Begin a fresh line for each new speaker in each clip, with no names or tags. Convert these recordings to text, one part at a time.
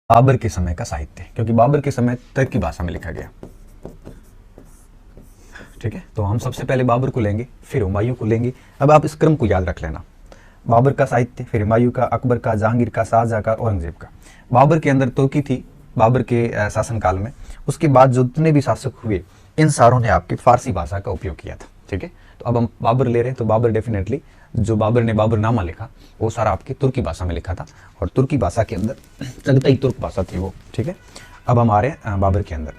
बाबर के समय का साहित्य, क्योंकि बाबर के समय तुर्की भाषा में लिखा गया। ठीक है, तो हम सबसे पहले बाबर को लेंगे, फिर हुमायूं को लेंगे। अब आप इस क्रम को याद रख लेना, बाबर का साहित्य, फिर हुमायूं का, अकबर का, जहांगीर का, शाहजहां का, औरंगजेब का। बाबर के अंदर तुर्की थी बाबर के शासनकाल में। उसके बाद जो जितने भी शासक हुए इन सारों ने आपकी फारसी भाषा का उपयोग किया था। ठीक है, तो अब हम बाबर ले रहे हैं, तो बाबर डेफिनेटली जो बाबर ने बाबरनामा लिखा वो सारा आपकी तुर्की भाषा में लिखा था, और तुर्की भाषा के अंदर चगताई तुर्क भाषा थी वो। ठीक है, अब हम आ रहे हैं बाबर के अंदर।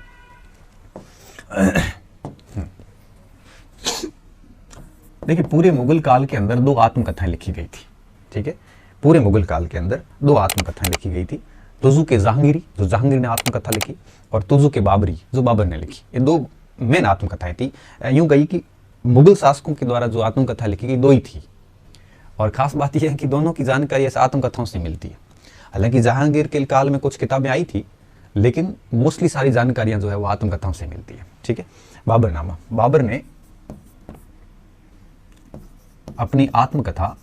देखिए, पूरे मुगल काल के अंदर 2 आत्मकथाएं लिखी गई थी। ठीक है, पूरे मुगल काल के अंदर 2 आत्मकथाएं लिखी गई थी। तुजुक जहांगीरी, जो जहांगीर ने आत्मकथा लिखी, और तुजुक बाबरी, जो बाबर ने लिखी। ये 2 मेन आत्मकथाएं थी। यूं कही कि मुगल शासकों के द्वारा जो आत्मकथा लिखी गई 2 ही थी, और खास बात यह है कि दोनों की जानकारी ऐसे आत्मकथाओं से मिलती है। हालांकि जहांगीर के काल में कुछ किताबें आई थी, लेकिन मोस्टली सारी जानकारियां जो है वो आत्मकथाओं से मिलती है। ठीक है, बाबरनामा, बाबर ने अपनी आत्मकथा,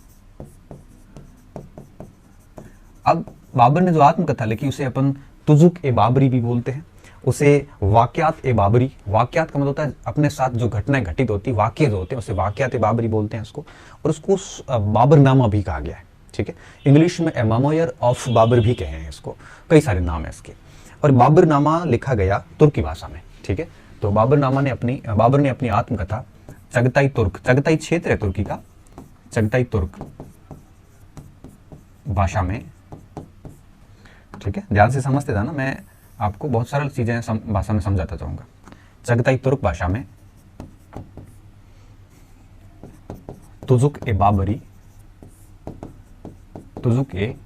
अब बाबर ने जो आत्मकथा लिखी उसे अपन तुजुक ए बाबरी भी बोलते हैं, उसे वाक्यात ए बाबरी, वाक्यात का मतलब होता है अपने साथ जो घटनाएं घटित होती, वाक्य जो होते हैं उसे वाक्यात ए बाबरी बोलते हैं उसको, और उसको बाबरनामा भी कहा गया है। ठीक है, इंग्लिश में ए मेमोयर ऑफ बाबर भी कहे हैं इसको, कई सारे नाम है इसके। और बाबरनामा लिखा गया तुर्की भाषा में। ठीक है, तो बाबर ने अपनी आत्मकथा चगताई तुर्क, चगताई क्षेत्र है तुर्की का, चगताई तुर्क भाषा में। ठीक है, ध्यान से समझते जाना, मैं आपको बहुत सरल चीजें भाषा में समझाता जाऊंगा। चगताई तुर्क भाषा में तुजुक ए बाबरी, तुजुक ए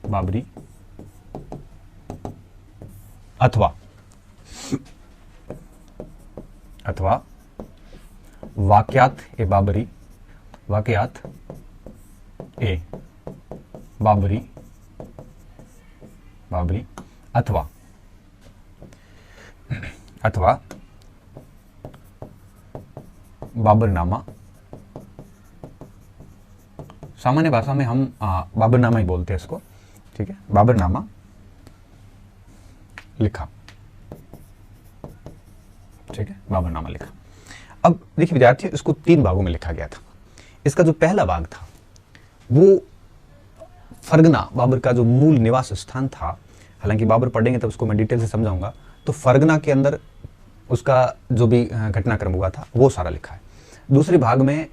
बाबरी अथवा वाक्यात ए बाबरी, वाक्यात ए बाबरी, बाबरी अथवा बाबरनामा। सामान्य भाषा में हम बाबरनामा ही बोलते हैं इसको। ठीक है, बाबरनामा लिखा। ठीक है, बाबरनामा लिखा। अब देखिए विद्यार्थी, इसको 3 भागों में लिखा गया था। इसका जो पहला भाग था वो फरगना, बाबर का जो मूल निवास स्थान था, हालांकि बाबर पढ़ेंगे तब उसको मैं डिटेल से समझाऊंगा, तो फरगना के अंदर उसका जो भी घटनाक्रम हुआ था वो सारा लिखा है। दूसरे भाग में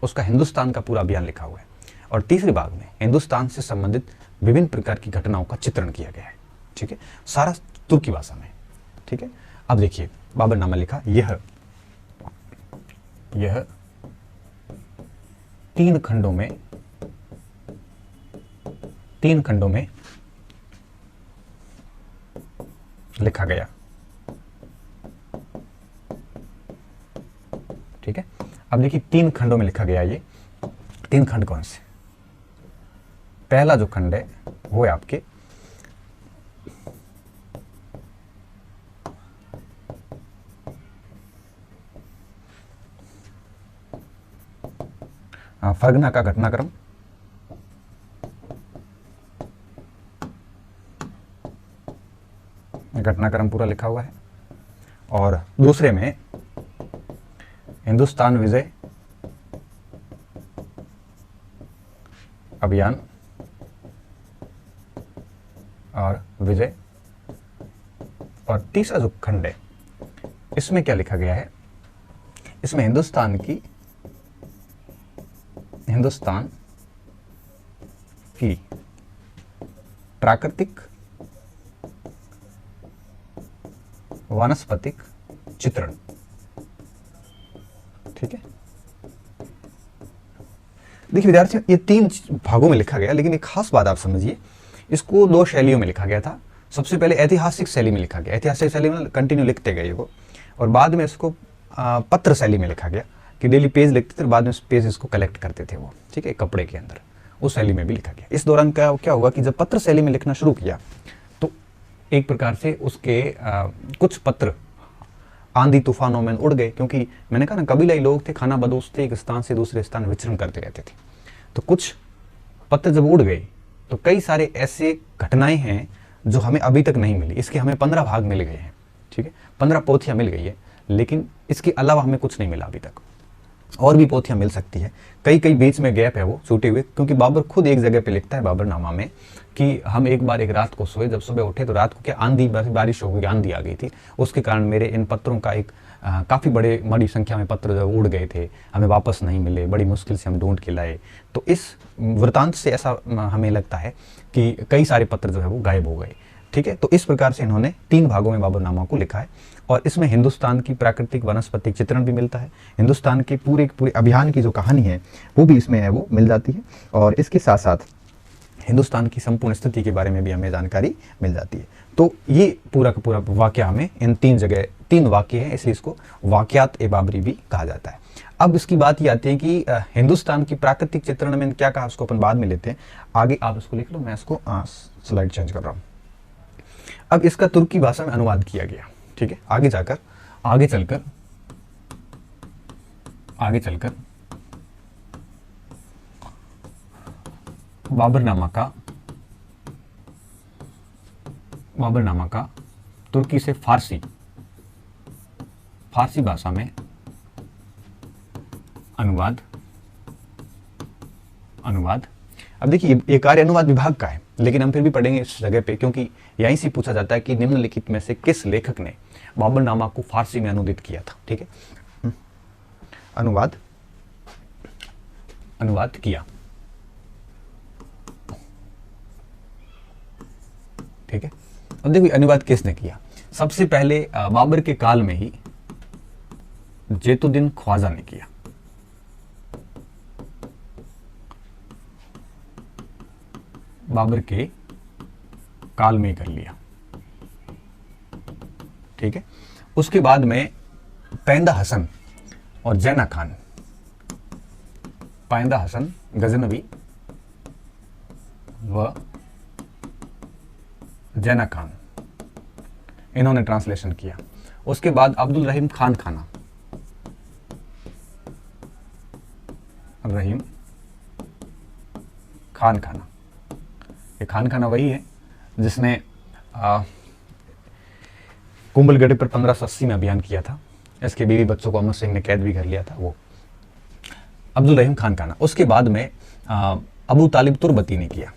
उसका हिंदुस्तान का पूरा अभियान लिखा हुआ है, और तीसरे भाग में हिंदुस्तान से संबंधित विभिन्न प्रकार की घटनाओं का चित्रण किया गया है। ठीक है, सारा तुर्की भाषा में। ठीक है, अब देखिए बाबरनामा लिखा, यह 3 खंडों में लिखा गया। ठीक है, अब देखिए 3 खंडों में लिखा गया। ये 3 खंड कौन से? पहला जो खंड है वो है आपके फरगना का घटनाक्रम, घटनाक्रम पूरा लिखा हुआ है, और दूसरे में हिंदुस्तान विजय अभियान और विजय, और तीसरा जो खंड है इसमें क्या लिखा गया है? इसमें हिंदुस्तान की प्राकृतिक वानस्पतिक चित्रण। ठीक है, देखिए विद्यार्थियों, ये 3 भागों में लिखा गया, लेकिन एक खास बात आप समझिए, इसको 2 शैलियों में लिखा गया था। सबसे पहले ऐतिहासिक शैली में लिखा गया, ऐतिहासिक शैली में कंटिन्यू लिखते गए वो, और बाद में इसको पत्र शैली में लिखा गया कि डेली पेज लिखते थे, बाद में पेज इसको कलेक्ट करते थे वो। ठीक है, कपड़े के अंदर उस शैली में भी लिखा गया। इस दौरान क्या हुआ कि जब पत्र शैली में लिखना शुरू किया तो एक प्रकार से उसके कुछ पत्र आंधी तूफानों में उड़ गए, क्योंकि मैंने कहा ना कबीलाई लोग थे, खाना बदोश थे, एक स्थान से दूसरे स्थान विचरण करते रहते थे। तो कुछ पत्र जब उड़ गए तो कई सारे ऐसे घटनाएं हैं जो हमें अभी तक नहीं मिली। इसके हमें 15 भाग मिल गए हैं, ठीक है, 15 पोथियां मिल गई है, लेकिन इसके अलावा हमें कुछ नहीं मिला अभी तक। और भी पोथियां मिल सकती है, कई कई बीच में गैप है वो छूटे हुए, क्योंकि बाबर खुद एक जगह पे लिखता है बाबरनामा में कि हम एक बार एक रात को सोए, जब सुबह उठे तो रात को क्या आंधी, बारिश हो गई, आंधी आ गई थी, उसके कारण मेरे इन पत्रों का एक काफ़ी बड़ी संख्या में पत्र जो उड़ गए थे, हमें वापस नहीं मिले, बड़ी मुश्किल से हम ढूंढ के लाए। तो इस वृतांत से ऐसा हमें लगता है कि कई सारे पत्र जो है वो गायब हो गए, ठीक है। तो इस प्रकार से इन्होंने 3 भागों में बाबरनामा को लिखा है, और इसमें हिंदुस्तान की प्राकृतिक वनस्पतिक चित्रण भी मिलता है, हिंदुस्तान के पूरे अभियान की जो कहानी है वो भी इसमें है, वो मिल जाती है, और इसके साथ साथ हिंदुस्तान की संपूर्ण स्थिति के बारे में भी हमें जानकारी मिल जाती है। तो ये पूरा का पूरा वाक्य हमें इन 3 वाक्य हैं, इसलिए इसको वाक्यात ए बाबरी भी कहा जाता है। अब इसकी बात ये आती है कि हिंदुस्तान की प्राकृतिक चित्रण में क्या कहा, उसको अपन बाद में लेते हैं। आगे आप इसको लिख लो, मैं इसको स्लाइड चेंज कर रहा हूँ। अब इसका तुर्की भाषा में अनुवाद किया गया, ठीक है। आगे चलकर बाबरनामा का तुर्की से फारसी भाषा में अनुवाद। अब देखिए ये कार्य अनुवाद विभाग का है, लेकिन हम फिर भी पढ़ेंगे इस जगह पे, क्योंकि यहीं से पूछा जाता है कि निम्नलिखित में से किस लेखक ने बाबरनामा को फारसी में अनुदित किया था, ठीक है। अनुवाद किया, ठीक है। अब देखिए अनुवाद किसने किया। सबसे पहले बाबर के काल में ही जेतुद्दीन ख्वाजा ने किया। बाबर के काल में कर लिया, ठीक है। उसके बाद में पैंदा हसन और जैना खान, पैंदा हसन गजनवी व जैना खान, इन्होंने ट्रांसलेशन किया। उसके बाद अब्दुल रहीम खान खाना, ये खान खाना वही है जिसने कुंभलगढ़ पर 1580 में अभियान किया था। इसके बीवी बच्चों को अमर सिंह ने कैद भी कर लिया था, वो अब्दुल रहीम खान खाना। उसके बाद में अबू तालिब तुर्बती ने किया,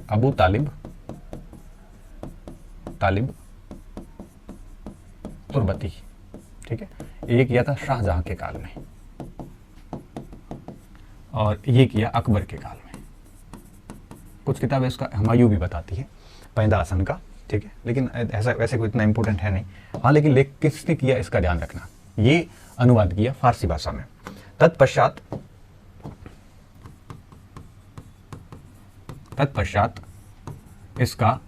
अबू तालिब तुर्बती, ठीक है। ये किया था शाहजहां के काल में, और ये किया अकबर के काल में। कुछ किताबें इसका हुमायूं भी बताती है पैंदा हसन का, ठीक है, लेकिन ऐसा वैसे कोई इतना इंपॉर्टेंट है नहीं। हाँ, लेकिन लेख किसने किया इसका ध्यान रखना। ये अनुवाद किया फारसी भाषा में। तत्पश्चात इसका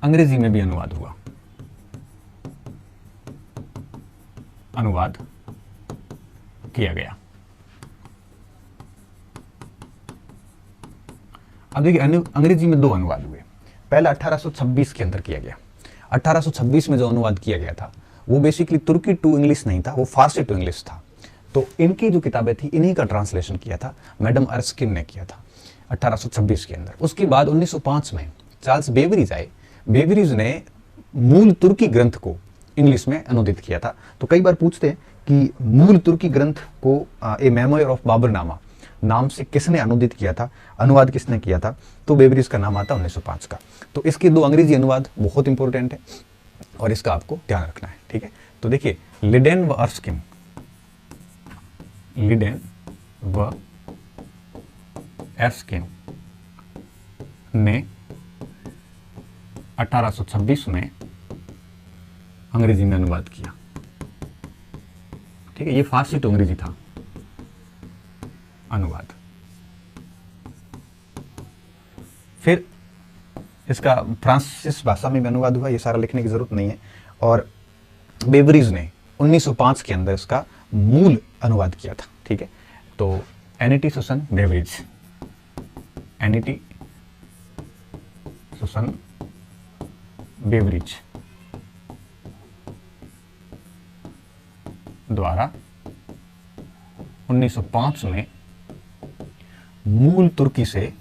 अंग्रेजी में भी अनुवाद हुआ, अनुवाद किया गया। अब देखिए अंग्रेजी में 2 अनुवाद हुए। पहला 1826 के अंदर किया गया। 1826 में जो अनुवाद किया गया था वो बेसिकली तुर्की टू इंग्लिश नहीं था, वो फारसी टू इंग्लिश था। तो इनकी जो किताबें थी इन्हीं का ट्रांसलेशन किया था, मैडम अर्स्किन ने किया था 1826 के अंदर। उसके बाद 1905 में चार्ल्स बेवरीज ने मूल तुर्की ग्रंथ को इंग्लिश में अनुदित किया था। तो कई बार पूछते हैं कि मूल तुर्की ग्रंथ को ए मेमोयर ऑफ बाबरनामा नाम से किसने अनुदित किया था, अनुवाद किसने किया था, तो बेवरीज का नाम आता 1905 का। तो इसके 2 अंग्रेजी अनुवाद बहुत इंपॉर्टेंट है और इसका आपको ध्यान रखना है, ठीक है। तो देखिए लिडेन व एर्स्किन ने 1826 में अंग्रेजी में अनुवाद किया, ठीक है। ये फारसी टू अंग्रेजी था अनुवाद। फिर इसका फ्रांसीसी भाषा में भी अनुवाद हुआ, ये सारा लिखने की जरूरत नहीं है। और बेवरीज ने 1905 के अंदर इसका मूल अनुवाद किया था, ठीक है। तो एनिटी सुसन बेवरीज द्वारा 1905 में मूल तुर्की से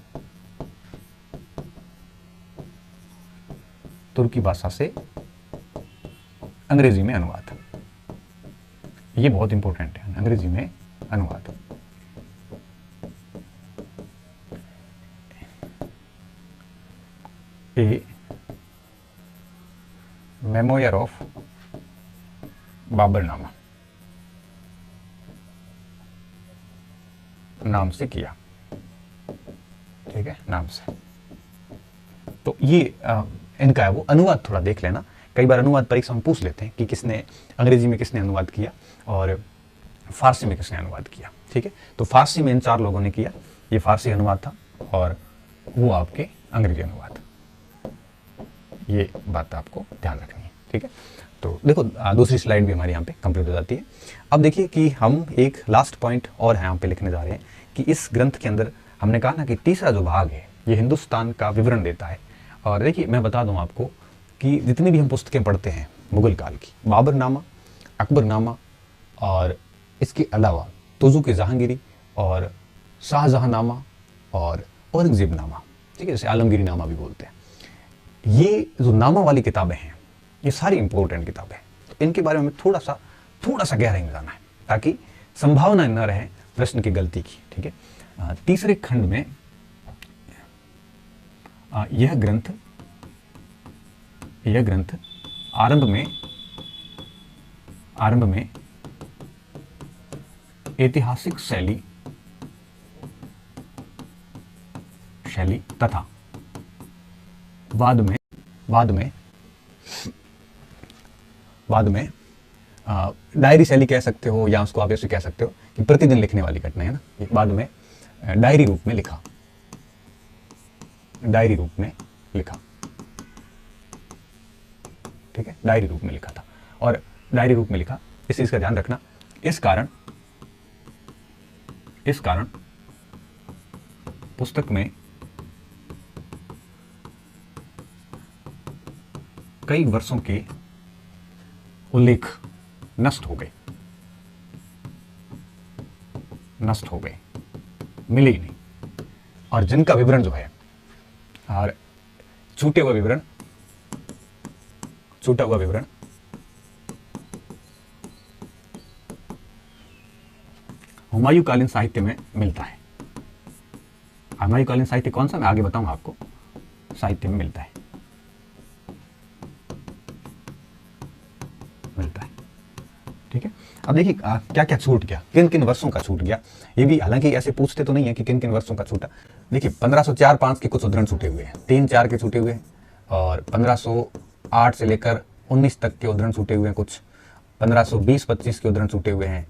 तुर्की भाषा से अंग्रेजी में अनुवाद। ये बहुत इंपॉर्टेंट है, अंग्रेजी में अनुवाद। ए मेमोयर ऑफ बाबरनामा नाम से किया, ठीक है, नाम से। तो ये इनका है वो अनुवाद, थोड़ा देख लेना। कई बार अनुवाद परीक्षा में पूछ लेते हैं कि किसने अंग्रेजी में किसने अनुवाद किया और फारसी में किसने अनुवाद किया, ठीक है। तो फारसी में इन 4 लोगों ने किया, ये फारसी अनुवाद था, और वो आपके अंग्रेजी अनुवाद। ये बात आपको ध्यान रखनी है, ठीक है। तो देखो दूसरी स्लाइड भी हमारे यहाँ पे कंप्लीट हो जाती है। अब देखिए कि हम एक लास्ट पॉइंट और यहाँ पे लिखने जा रहे हैं कि इस ग्रंथ के अंदर हमने कहा ना कि तीसरा जो भाग है ये हिंदुस्तान का विवरण देता है। और देखिए मैं बता दूं आपको कि जितनी भी हम पुस्तकें पढ़ते हैं मुगल काल की, बाबरनामा, अकबरनामा और इसके अलावा तुजुक जहांगीरी और शाहजहांनामा और औरंगजेबनामा, ठीक है, जैसे आलमगीरी नामा भी बोलते हैं, ये जो नामा वाली किताबें हैं ये सारी इंपॉर्टेंट किताबें हैं। तो इनके बारे में थोड़ा सा गहराई में जाना है ताकि संभावना न रहे प्रश्न की गलती की, ठीक है। तीसरे खंड में यह ग्रंथ आरंभ में ऐतिहासिक शैली तथा बाद में डायरी शैली कह सकते हो, या उसको आप ऐसे कह सकते हो कि प्रतिदिन लिखने वाली घटना है ना, बाद में डायरी रूप में लिखा, ठीक है, डायरी रूप में लिखा था। और डायरी रूप में लिखा, इस चीज का ध्यान रखना। इस कारण पुस्तक में कई वर्षों के उल्लेख नष्ट हो गए, मिले ही नहीं। और जिनका विवरण जो है, और छूटा हुआ विवरण हुमायूं कालीन साहित्य में मिलता है। हुमायूं कालीन साहित्य कौन सा, मैं आगे बताऊंगा आपको, साहित्य में मिलता है, ठीक है। अब देखिए क्या क्या छूट गया, किन किन वर्षों का छूट गया, ये भी हालांकि ऐसे पूछते तो नहीं है कि किन किन वर्षों का छूटा। देखिए 1504-5 के कुछ उद्धरण छूटे हुए हैं, 3-4 के छूटे हुए हैं, और 1508 से लेकर 19 तक के उद्धरण छूटे हुए हैं, कुछ 1520-25 के उद्धरण छूटे हुए हैं,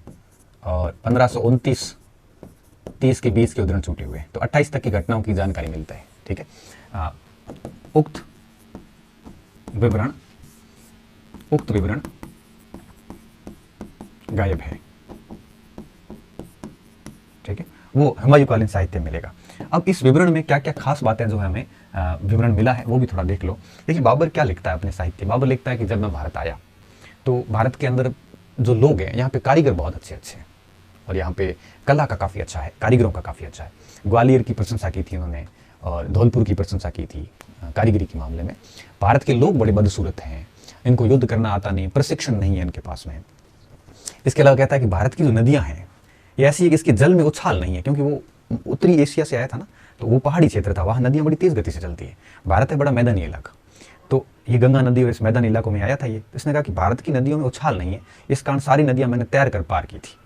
और 1529-30 के 20 के उद्धरण छूटे हुए हैं। तो 28 तक की घटनाओं की जानकारी मिलता है, ठीक है। उक्त विवरण गायब है, ठीक है, वो हुमायूं कालीन साहित्य में मिलेगा। अब इस विवरण में क्या क्या खास बातें जो है हमें विवरण मिला है वो भी थोड़ा देख लो। देखिए बाबर क्या लिखता है अपने साहित्य, बाबर लिखता है कि जब मैं भारत आया तो भारत के अंदर जो लोग हैं यहाँ पे कारीगर बहुत अच्छे हैं, और यहाँ पे कला का काफ़ी अच्छा है, कारीगरों का काफ़ी अच्छा है। ग्वालियर की प्रशंसा की थी उन्होंने, और धौलपुर की प्रशंसा की थी कारीगरी के मामले में। भारत के लोग बड़े बदसूरत हैं, इनको युद्ध करना आता नहीं, प्रशिक्षण नहीं है इनके पास में। इसके अलावा कहता है कि भारत की जो नदियां हैं ये ऐसी है कि इसके जल में उछाल नहीं है, क्योंकि वो उत्तरी एशिया से आया था ना, तो वो पहाड़ी क्षेत्र था, वहाँ नदियां बड़ी तेज गति से चलती है। भारत है बड़ा मैदानी इलाका, तो ये गंगा नदी और इस मैदानी इलाकों में आया था ये। इसने कहा कि भारत की नदियों में उछाल नहीं है, इस कारण सारी नदियां मैंने तैर कर पार की थी।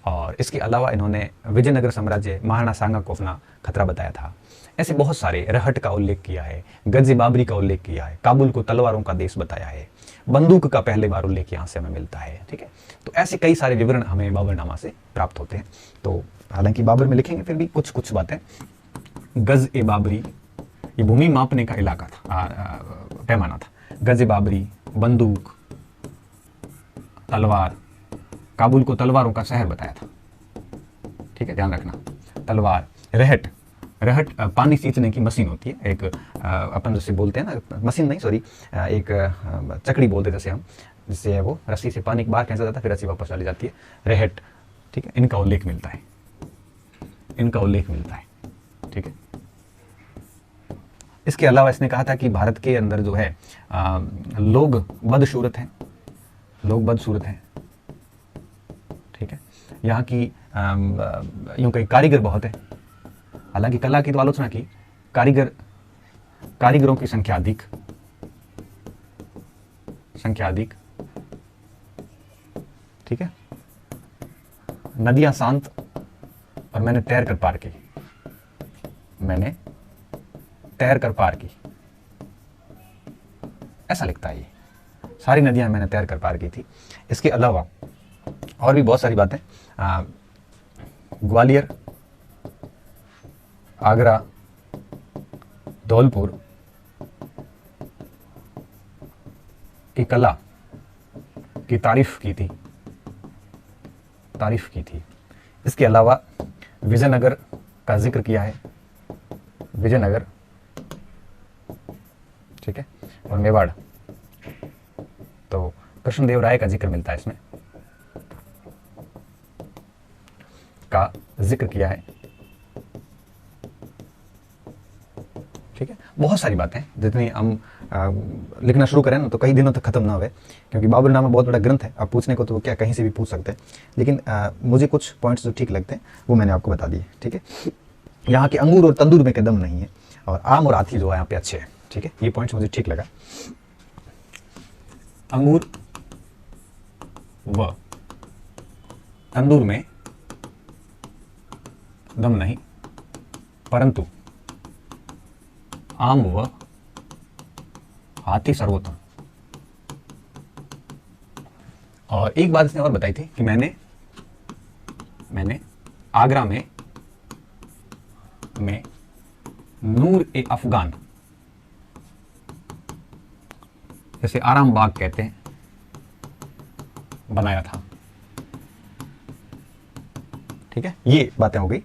और इसके अलावा इन्होंने विजयनगर साम्राज्य, महाराणा सांगा को अपना खतरा बताया था। ऐसे बहुत सारे, रहट का उल्लेख किया है, गज बाबरी का उल्लेख किया है, काबुल को तलवारों का देश बताया है, बंदूक का पहले बार उल्लेख यहाँ से हमें मिलता है, ठीक है। तो ऐसे कई सारे विवरण हमें बाबरनामा से प्राप्त होते हैं। तो हालांकि बाबर में लिखेंगे फिर भी कुछ बातें। गज ए बाबरी ये भूमि मापने का इलाका था, पैमाना था। गज ए बाबरी, बंदूक, तलवार, काबुल को तलवारों का शहर बताया था, ठीक है, ध्यान रखना। तलवार, रहट पानी सींचने की मशीन होती है, एक अपन जैसे बोलते हैं ना, मशीन नहीं सॉरी, एक चकड़ी बोलते जैसे हम, जिससे वो रस्सी से पानी बाहर खींचा जाता है, फिर रस्सी वापस डाली जाती है, रहट, ठीक है, इनका उल्लेख मिलता है, ठीक है। इसके अलावा इसने कहा था कि भारत के अंदर जो है लोग बदसूरत हैं, लोग बदसूरत हैं, ठीक है। यहाँ की यूं कहीं कारीगर बहुत है, हालांकि कला की तो आलोचना की, कारीगरों की संख्या अधिक, ठीक है। नदियां शांत और मैंने तैर कर पार की, मैंने तैर कर पार की, ऐसा लिखता है ये। सारी नदियां मैंने तैर कर पार की थी। इसके अलावा और भी बहुत सारी बातें, ग्वालियर, आगरा, धौलपुर की कला की तारीफ की थी। इसके अलावा विजयनगर का जिक्र किया है, विजयनगर, ठीक है, और मेवाड़, तो कृष्णदेव राय का जिक्र मिलता है इसमें, का जिक्र किया है, ठीक है। बहुत सारी बातें, जितनी हम लिखना शुरू करें ना तो कई दिनों तक खत्म ना हुए, क्योंकि बाबरनामा बहुत बड़ा ग्रंथ है। आप पूछने को तो क्या कहीं से भी पूछ सकते हैं, लेकिन मुझे कुछ पॉइंट्स जो ठीक लगते हैं वो मैंने आपको बता दिए, ठीक है। यहाँ के अंगूर और तंदूर में कदम नहीं है, और आम और हाथी जो है यहाँ पे अच्छे हैं, ठीक है। ये पॉइंट्स मुझे ठीक लगा। अंगूर व तंदूर में दम नहीं, परंतु आम व हाथी सर्वोत्तम। और एक बात इसने और बताई थी कि मैंने आगरा में नूर ए अफगान, जैसे आराम बाग कहते हैं, बनाया था, ठीक है। ये बातें हो गई।